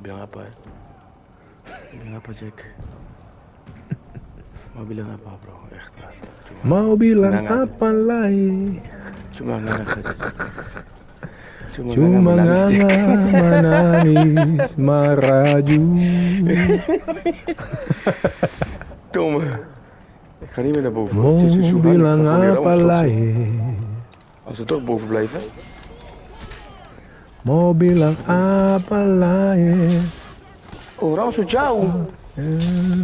bilang apa ya? Bilang apa Jack? Mau bilang apa bro? Echt waar. Mau bilang Nggak. apa lagi? Cuma nggak saja. Cuma nganga menangis meraju. Tom, ik ga niet meer naar boven. Mau Het is dus zo bilang handig, apa lagi? Als we toch boven blijven. Mau bilang apa lagi? Orang zo jauh.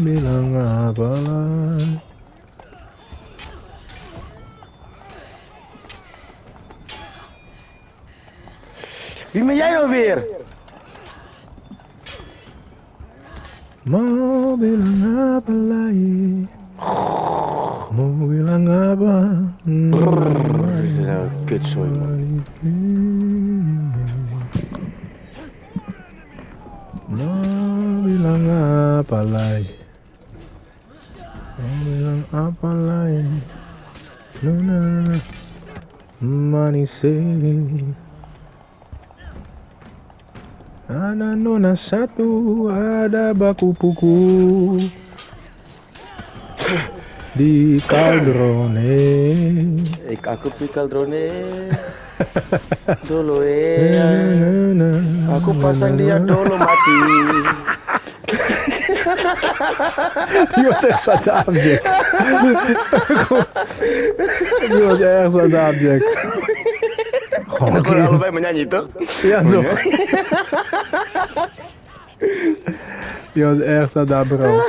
Bilang apa lagi? Wie ben jij nou weer? Mau bilang apa lagi? Mau bilang apa? Kutzooi man. Mau bilang apa lagi? Mau bilang apa lagi? Nona manis. Ada nona satu, ada baku puku di kaldrone. Aku pikal drone. Dulu Aku pasang dia dulu mati. Die was echt Saddam, Jack. Die was echt Saddam, Jack. En dan kunnen allebei menyanyi toch? Ja, toch? Die was echt Saddam, bro.